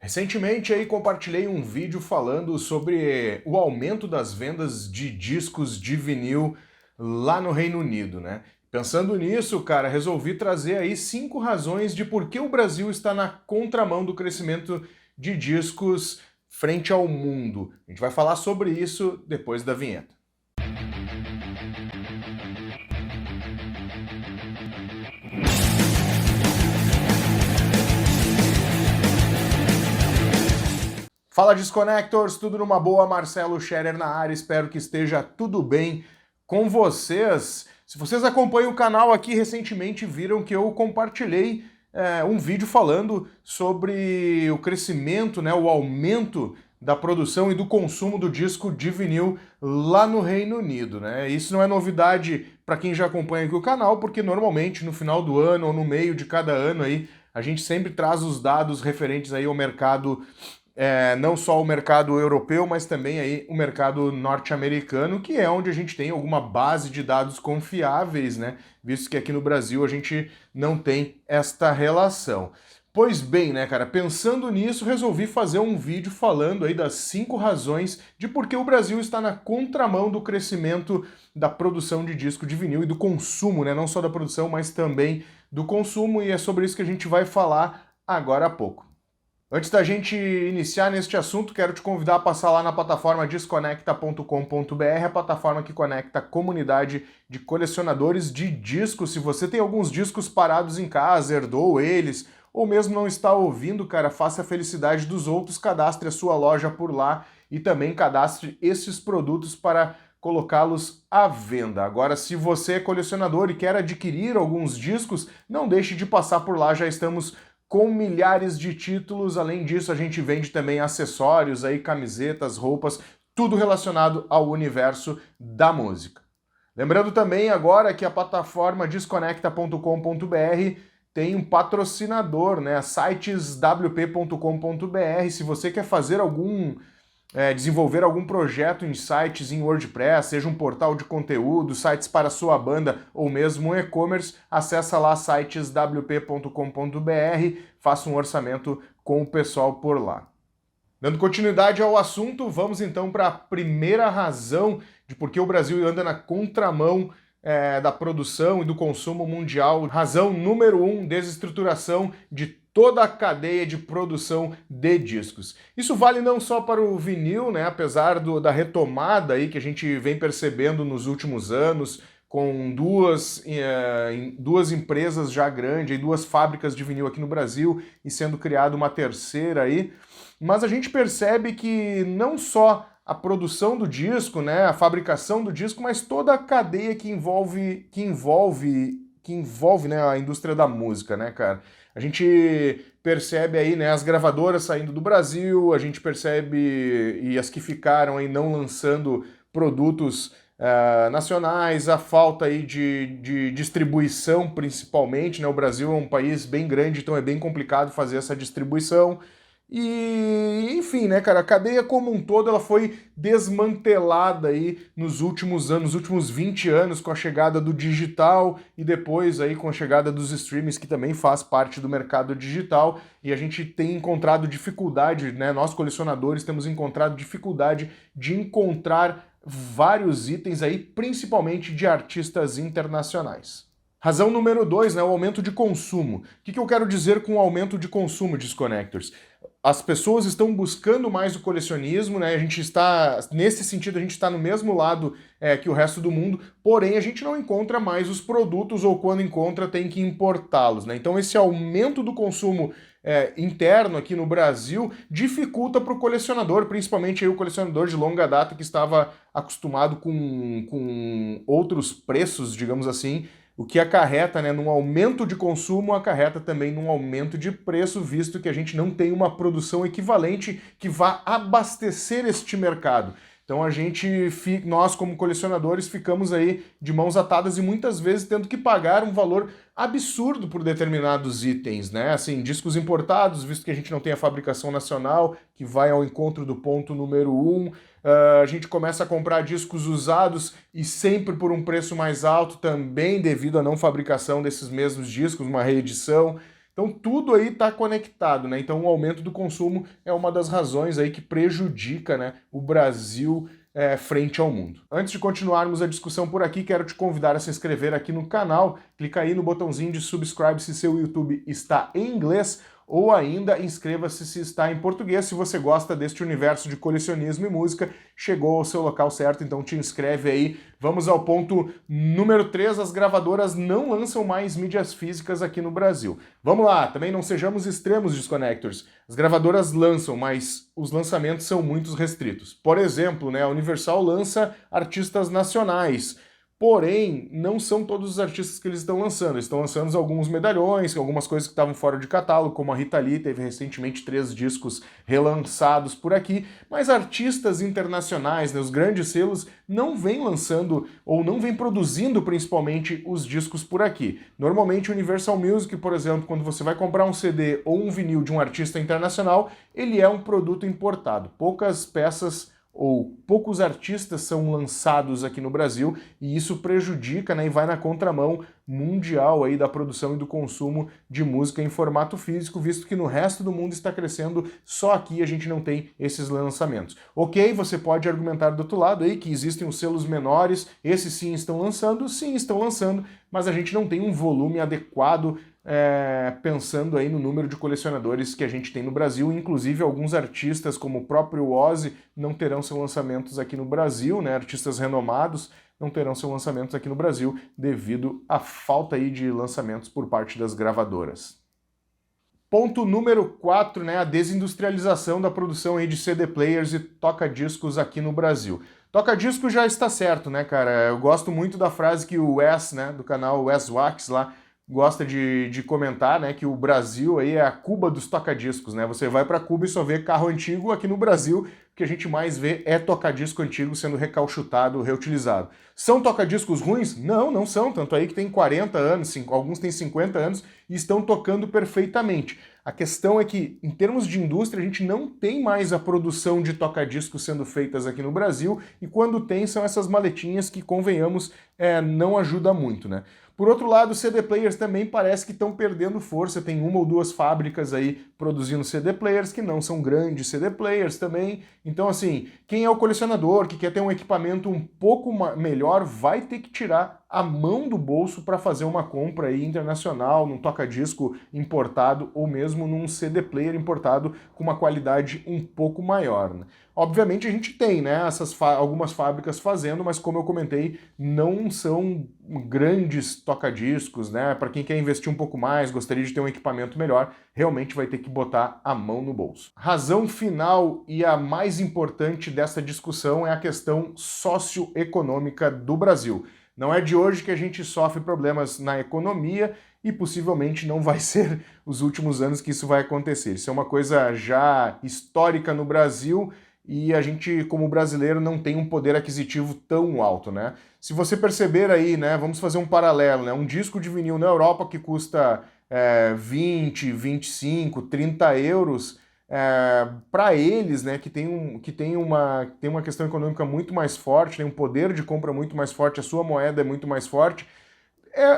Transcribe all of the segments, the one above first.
Recentemente aí compartilhei um vídeo falando sobre o aumento das vendas de discos de vinil lá no Reino Unido, né? Pensando nisso, cara, resolvi trazer aí 5 razões de por que o Brasil está na contramão do crescimento de discos frente ao mundo. A gente vai falar sobre isso depois da vinheta. Fala Disconnectors, tudo numa boa? Marcelo Scherer na área, espero que esteja tudo bem com vocês. Se vocês acompanham o canal aqui, recentemente viram que eu compartilhei um vídeo falando sobre o crescimento, né, o aumento da produção e do consumo do disco de vinil lá no Reino Unido, né? Isso não é novidade para quem já acompanha aqui o canal, porque normalmente no final do ano ou no meio de cada ano aí, a gente sempre traz os dados referentes aí ao mercado não só o mercado europeu, mas também aí o mercado norte-americano, que é onde a gente tem alguma base de dados confiáveis, né? Visto que aqui no Brasil a gente não tem esta relação. Pois bem, né, cara, pensando nisso, resolvi fazer um vídeo falando aí das 5 razões de por que o Brasil está na contramão do crescimento da produção de disco de vinil e do consumo, né? Não só da produção, mas também do consumo, e é sobre isso que a gente vai falar agora há pouco. Antes da gente iniciar neste assunto, quero te convidar a passar lá na plataforma desconecta.com.br, a plataforma que conecta a comunidade de colecionadores de discos. Se você tem alguns discos parados em casa, herdou eles, ou mesmo não está ouvindo, cara, faça a felicidade dos outros, cadastre a sua loja por lá e também cadastre esses produtos para colocá-los à venda. Agora, se você é colecionador e quer adquirir alguns discos, não deixe de passar por lá, já estamos com milhares de títulos. Além disso, a gente vende também acessórios, aí, camisetas, roupas, tudo relacionado ao universo da música. Lembrando também agora que a plataforma desconecta.com.br tem um patrocinador, né? Siteswp.com.br. Se você quer fazer desenvolver algum projeto em sites em WordPress, seja um portal de conteúdo, sites para sua banda ou mesmo um e-commerce, acessa lá siteswp.com.br, faça um orçamento com o pessoal por lá. Dando continuidade ao assunto, vamos então para a primeira razão de por que o Brasil anda na contramão da produção e do consumo mundial. Razão número 1, desestruturação de toda a cadeia de produção de discos. Isso vale não só para o vinil, né, apesar da retomada aí que a gente vem percebendo nos últimos anos, com duas empresas já grandes, 2 fábricas de vinil aqui no Brasil e sendo criada uma terceira aí, mas a gente percebe que não só a produção do disco, né, a fabricação do disco, mas toda a cadeia que envolve né, a indústria da música, né, cara? A gente percebe aí, né, as gravadoras saindo do Brasil, a gente percebe, e as que ficaram aí não lançando produtos nacionais, a falta aí de distribuição principalmente, né? O Brasil é um país bem grande, então é bem complicado fazer essa distribuição. E, enfim, né, cara, a cadeia como um todo ela foi desmantelada aí nos últimos anos, nos últimos 20 anos, com a chegada do digital e depois aí com a chegada dos streamings, que também faz parte do mercado digital, e a gente tem encontrado dificuldade, né, nós colecionadores temos encontrado dificuldade de encontrar vários itens aí, principalmente de artistas internacionais. Razão número 2, né, o aumento de consumo. O que eu quero dizer com o aumento de consumo, Disconnectors? As pessoas estão buscando mais o colecionismo, né? A gente está, nesse sentido, a gente está no mesmo lado que o resto do mundo, porém a gente não encontra mais os produtos, ou quando encontra tem que importá-los, né? Então esse aumento do consumo interno aqui no Brasil dificulta para o colecionador, principalmente aí o colecionador de longa data que estava acostumado com outros preços, digamos assim, o que acarreta, né, num aumento de consumo, acarreta também num aumento de preço, visto que a gente não tem uma produção equivalente que vá abastecer este mercado. Então nós como colecionadores ficamos aí de mãos atadas e muitas vezes tendo que pagar um valor absurdo por determinados itens, né? Assim, discos importados, visto que a gente não tem a fabricação nacional, que vai ao encontro do ponto número 1. A gente começa a comprar discos usados e sempre por um preço mais alto, também devido à não fabricação desses mesmos discos, uma reedição. Então tudo aí está conectado, né? Então o aumento do consumo é uma das razões aí que prejudica, né, o Brasil frente ao mundo. Antes de continuarmos a discussão por aqui, quero te convidar a se inscrever aqui no canal, clica aí no botãozinho de subscribe se seu YouTube está em inglês, ou ainda inscreva-se se está em português. Se você gosta deste universo de colecionismo e música, chegou ao seu local certo, então te inscreve aí. Vamos ao ponto número 3, as gravadoras não lançam mais mídias físicas aqui no Brasil. Vamos lá, também não sejamos extremos, Disconnectors. As gravadoras lançam, mas os lançamentos são muito restritos. Por exemplo, né, a Universal lança artistas nacionais, porém, não são todos os artistas que eles estão lançando. Eles estão lançando alguns medalhões, algumas coisas que estavam fora de catálogo, como a Rita Lee, teve recentemente 3 discos relançados por aqui, mas artistas internacionais, né, os grandes selos, não vêm lançando ou não vêm produzindo principalmente os discos por aqui. Normalmente Universal Music, por exemplo, quando você vai comprar um CD ou um vinil de um artista internacional, ele é um produto importado. Poucas peças ou poucos artistas são lançados aqui no Brasil e isso prejudica, né, e vai na contramão mundial aí da produção e do consumo de música em formato físico, visto que no resto do mundo está crescendo, só aqui a gente não tem esses lançamentos. Ok, você pode argumentar do outro lado aí que existem os selos menores, esses sim estão lançando, mas a gente não tem um volume adequado pensando aí no número de colecionadores que a gente tem no Brasil. Inclusive alguns artistas como o próprio Ozzy não terão seus lançamentos aqui no Brasil, né? Artistas renomados não terão seus lançamentos aqui no Brasil devido à falta aí de lançamentos por parte das gravadoras. Ponto número 4, né, a desindustrialização da produção aí de CD players e toca-discos aqui no Brasil. Toca-disco já está certo, né, cara? Eu gosto muito da frase que o Wes, né, do canal Wes Wax lá, gosta de comentar, né, que o Brasil aí é a Cuba dos toca-discos, né? Você vai para Cuba e só vê carro antigo. Aqui no Brasil, o que a gente mais vê é toca-disco antigo sendo recauchutado, reutilizado. São toca-discos ruins? Não, não são, tanto aí que tem 40 anos, alguns têm 50 anos e estão tocando perfeitamente. A questão é que, em termos de indústria, a gente não tem mais a produção de toca-discos sendo feitas aqui no Brasil, e quando tem, são essas maletinhas que, convenhamos, não ajuda muito, né? Por outro lado, CD players também parece que estão perdendo força. Tem uma ou duas fábricas aí produzindo CD players que não são grandes CD players também. Então, assim, quem é o colecionador que quer ter um equipamento um pouco melhor vai ter que tirar a mão do bolso para fazer uma compra aí internacional, num toca-disco importado ou mesmo num CD player importado com uma qualidade um pouco maior, né? Obviamente a gente tem, né, algumas fábricas fazendo, mas como eu comentei, não são grandes toca-discos, né? Para quem quer investir um pouco mais, gostaria de ter um equipamento melhor, realmente vai ter que botar a mão no bolso. Razão final e a mais importante dessa discussão é a questão socioeconômica do Brasil. Não é de hoje que a gente sofre problemas na economia e possivelmente não vai ser os últimos anos que isso vai acontecer. Isso é uma coisa já histórica no Brasil e a gente, como brasileiro, não tem um poder aquisitivo tão alto, né? Se você perceber aí, né, vamos fazer um paralelo, né? Um disco de vinil na Europa que custa 20, 25, 30 euros, para eles, né, que tem uma questão econômica muito mais forte, tem um poder de compra muito mais forte, a sua moeda é muito mais forte,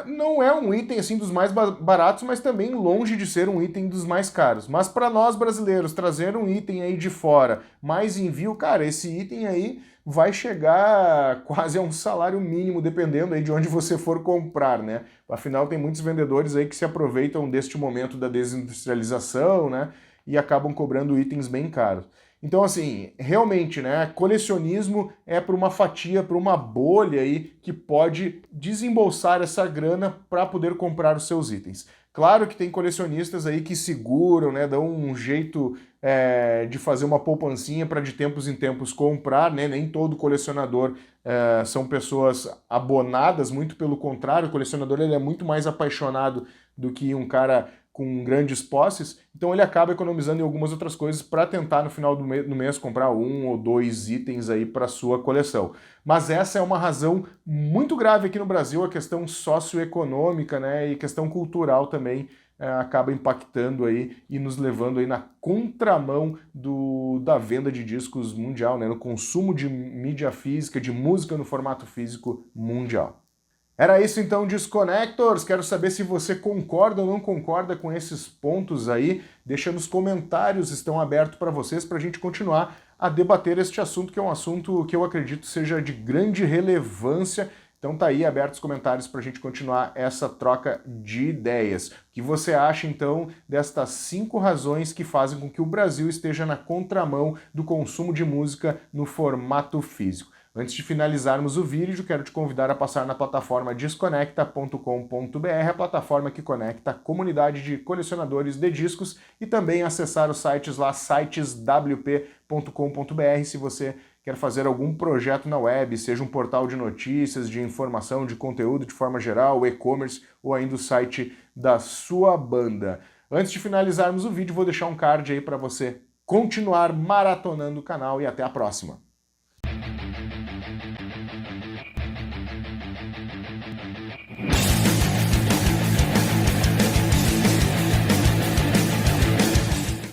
não é um item assim dos mais baratos, mas também longe de ser um item dos mais caros. Mas para nós brasileiros, trazer um item aí de fora, mais envio, cara, esse item aí vai chegar quase a um salário mínimo, dependendo aí de onde você for comprar, né? Afinal, tem muitos vendedores aí que se aproveitam deste momento da desindustrialização, né? E acabam cobrando itens bem caros. Então, assim, realmente, né, colecionismo é para uma fatia, para uma bolha aí que pode desembolsar essa grana para poder comprar os seus itens. Claro que tem colecionistas aí que seguram, né, dão um jeito de fazer uma poupancinha para de tempos em tempos comprar, né? Nem todo colecionador são pessoas abonadas, muito pelo contrário, o colecionador ele é muito mais apaixonado do que um cara com grandes posses, então ele acaba economizando em algumas outras coisas para tentar no final do mês comprar 1 ou 2 itens aí para sua coleção. Mas essa é uma razão muito grave aqui no Brasil, a questão socioeconômica, né, e questão cultural também acaba impactando aí e nos levando aí na contramão da venda de discos mundial, né, no consumo de mídia física, de música no formato físico mundial. Era isso então, Disconnectors. Quero saber se você concorda ou não concorda com esses pontos aí. Deixa nos comentários, estão abertos para vocês, para a gente continuar a debater este assunto, que é um assunto que eu acredito seja de grande relevância. Então tá aí abertos os comentários para a gente continuar essa troca de ideias. O que você acha, então, destas 5 razões que fazem com que o Brasil esteja na contramão do consumo de música no formato físico? Antes de finalizarmos o vídeo, quero te convidar a passar na plataforma desconecta.com.br, a plataforma que conecta a comunidade de colecionadores de discos, e também acessar os sites lá, siteswp.com.br, se você quer fazer algum projeto na web, seja um portal de notícias, de informação, de conteúdo de forma geral, e-commerce ou ainda o site da sua banda. Antes de finalizarmos o vídeo, vou deixar um card aí para você continuar maratonando o canal e até a próxima.